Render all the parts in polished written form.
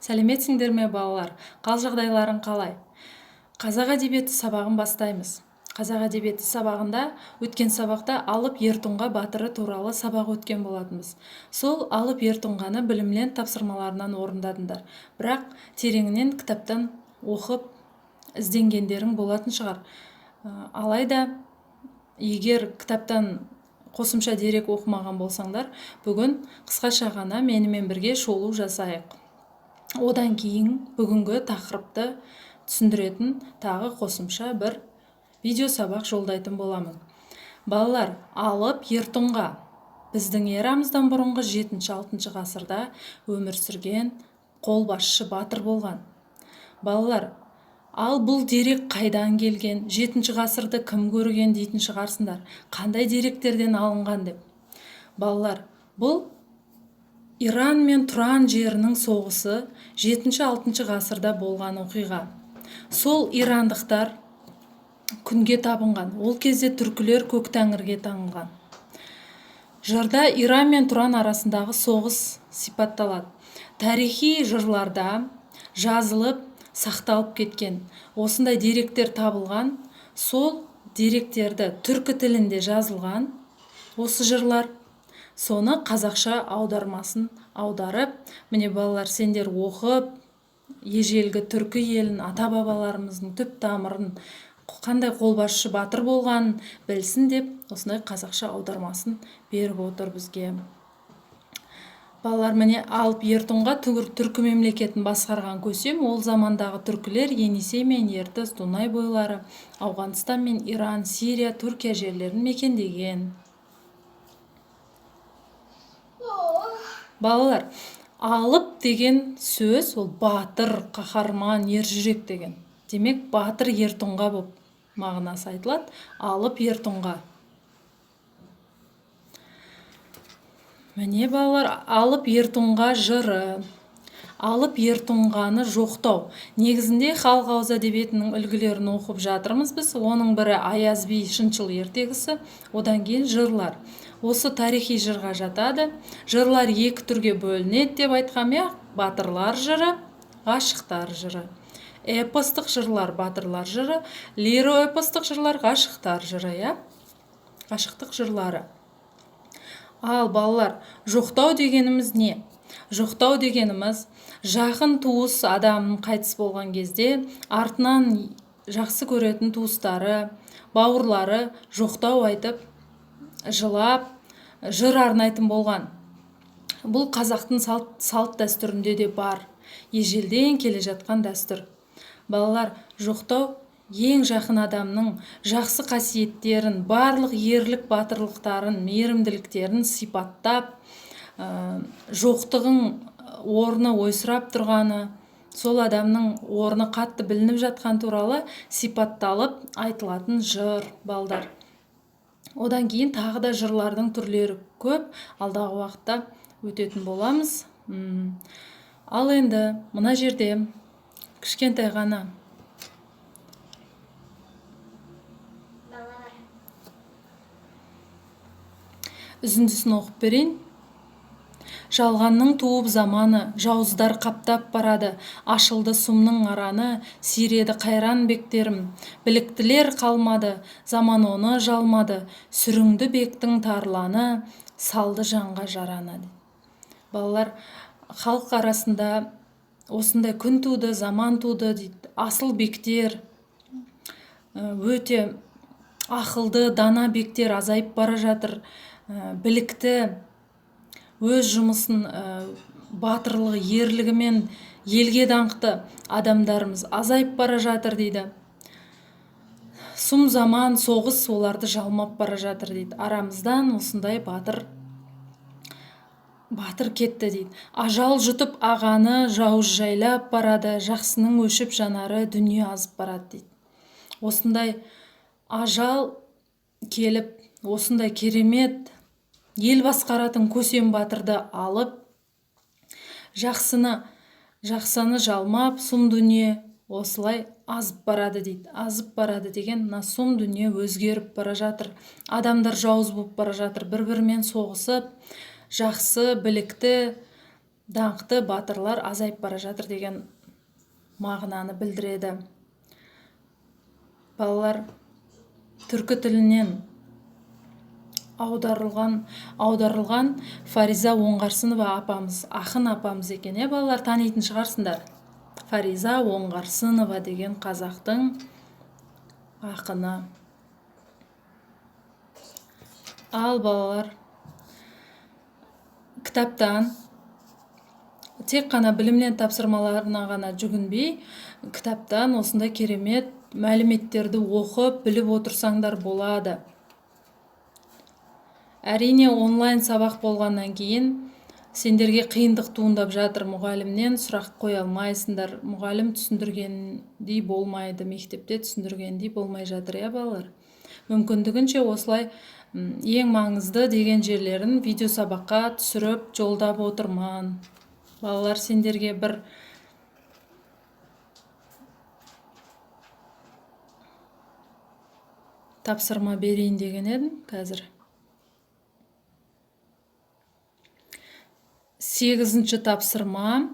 Сәлеметсіңдер ме балалар? Қал жағдайларың қалай? Қазақ әдебиеті сабағын бастаймыз. Қазақ әдебиеті сабағында өткен сабақта Алып Ертұңға батыры туралы сабақ өткен болатынбыз. Сол Алып Ертұңғаны білімлен тапсырмаларынан орындадыңдар. Бірақ тереңінен кітаптан оқып ізденгендерің болатын шығар. Алайда егер кітаптан қосымша дерек оқымаған болсаңдар, бүгін қысқаша ғана менімен бірге шолу жасайық. Одан кейін бүгінгі тақырыпты түсіндіретін тағы қосымша бір видео сабақ жолдайтын боламын. Балалар, Алып Ертұңға біздің эрамыздан бұрынғы 7-6 ғасырда өмір сүрген қолбасшы батыр болған. Балалар, ал бұл дерек қайдан келген, 7 ғасырды кім көрген дейтін шығарсыңдар, қандай деректерден алынған деп. Балалар, бұл Иран мен Тұран жерінің соғысы 7-6 ғасырда болған оқиға. Сол ирандықтар күнге табынған, ол кезде түркілер көк тәңірге таңылған. Жырда Иран мен Тұран арасындағы соғыс сипатталады. Тарихи жырларда жазылып, сақталып кеткен осындай деректер табылған, сол деректерді түркі тілінде жазылған осы жырлар, соны қазақша аудармасын аударып, міне балалар, сендер оқып, ежелгі түркі елін, ата-бабаларымыздың түп тамырын, қандай қолбасшы батыр болғанын білсін деп, осындай қазақша аудармасын беріп отыр бізге. Балалар, міне Алып Ертұңға түркі мемлекетін басқарған көсем, ол замандағы түркілер Енисей мен Ертіс, Дунай бойлары, Ауғанстан мен Иран, Сирия, Түркия жерлерін мекендеген. Балалар, Алып деген сөз, ол батыр, қаһарман, ержүрек деген. Демек, батыр Ертұңға болып мағынасы айтылады. Алып Ертұңға. Міне балалар, Алып Ертұңға жыры. Алып Ертұңғаны жоқтау. Негізінде халық ауыз әдебиетінің үлгілерін оқып жатырмыз біз. Оның бірі Аяз би шыншыл ертегісі, одан кейін жырлар. Осы тарихи жырға жатады. Жырлар екі түрге бөлінеді деп айтқам, батырлар жыры, ғашықтар жыры. Эпостық жырлар батырлар жыры, лиро-эпостық жырлар ғашықтар жыры, ғашықтық жырлары. Ал балалар, жоқтау дегеніміз не? Жоқтау дегеніміз жақын туыс адамның қайтыс болған кезде артынан жақсы көретін туыстары, бауырлары жоқтау айтып, жылап, жыр арнайтын болған. Бұл қазақтың салт дәстүрінде де бар, ежелден келе жатқан дәстүр. Балалар, жоқтау ең жақын адамның жақсы қасиеттерін, барлық ерлік батырлықтарын, мейірімділіктерін сипаттап, жоқтығың орны ойсырап тұрғаны, сол адамның орны қатты білініп жатқан туралы сипатталып айтылатын жыр, балдар. Одан кейін тағы да жырлардың түрлері көп, алдағы уақытта өтетін боламыз. Ал енді мына жерде кішкентай ғана үзіндісін оқып берейін. Жалғанның туып заманы, жауыздар қаптап барады, ашылды сұмның араны, сиреді қайран бектерім, біліктілер қалмады, заман оны жалмады, сүріңді бектің тарланы, салды жанға жараны. Балалар, халық арасында осындай күн туды, заман туды дейді. Асыл бектер, өте ақылды, дана бектер азайып бара жатыр. Білікті, өз жұмысын батырлығы, ерлігімен елге даңқты адамдарымыз азайып бара жатыр дейді. Сұм заман, соғыс оларды жалмап бара жатыр дейді. Арамыздан осындай батыр кетті дейді. Ажал жұтып ағаны жауыз жайлап барады, жақсының өшіп жанары дүние азып барады дейді. Осындай ажал келіп, осындай керемет ел басқаратын көсем батырды алып, жақсыны жалмап, сұм дүние осылай азып барады дейді. Азып барады деген, сұм дүние өзгеріп бара жатыр. Адамдар жауыз болып бара жатыр, бір-бірімен соғысып, жақсы, білікті, даңқты батырлар азайып бара жатыр деген мағынаны білдіреді. Балалар, түркі тілінен аударылған Фариза Оңғарсынова апамыз, ақын апамыз екен, балалар, танитын шығарсыңдар. Фариза Оңғарсынова деген қазақтың ақыны. Ал балалар, кітаптан тек қана білімнен тапсырмаларына ғана жүгінбей, кітаптан осындай керемет мәліметтерді оқып, біліп отырсаңдар болады. Әрине, онлайн сабақ болғаннан кейін сендерге қиындық туындап жатыр, мұғалімнен сұрақ қоя алмайсыңдар, мұғалім түсіндіргендей болмайды, мектепте түсіндіргендей болмай жатыр, балалар. Мүмкіндігінше осылай ең маңызды деген жерлерін видео сабаққа түсіріп жолдап отырман. Балалар, сендерге бір тапсырма берейін деген едім қазір. 8-ші тапсырма.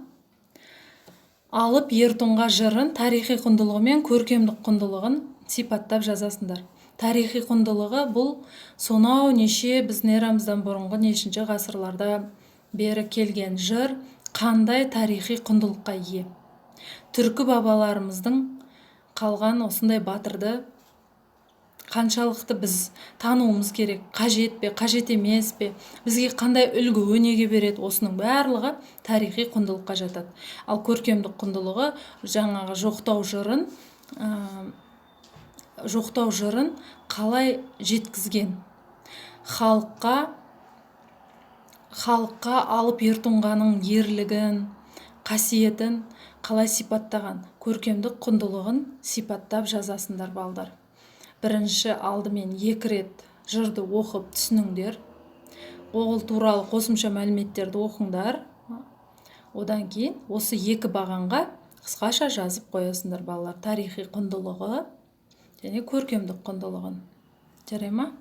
Алып ертұңға жырын тарихи құндылығы мен көркемдік құндылығын сипаттап жазасыңдар. Тарихи құндылығы бұл сонау неше біздің эрамыздан бұрынғы нешінші ғасырларда бері келген жыр қандай тарихи құндылыққа ие. Түркі бабаларымыздың қалған осындай батырды қаншалықты біз тануымыз керек, қажет пе, қажет емес пе, бізге қандай үлгі өнеге береді, осының барлығы тарихи құндылыққа жатады. Ал көркемдік құндылығы жаңағы жоқтау жырын қалай жеткізген, халыққа алып ертұңғаның ерлігін, қасиетін қалай сипаттаған, көркемдік құндылығын сипаттап жазасыңдар, балдар. Бірінші алдымен 2 рет жырды оқып түсініңдер. Ол туралы қосымша мәліметтерді оқыңдар. Одан кейін осы 2 бағанға қысқаша жазып қоясыңдар, балалар. Тарихи құндылығы және көркемдік құндылығын. Жарай ма?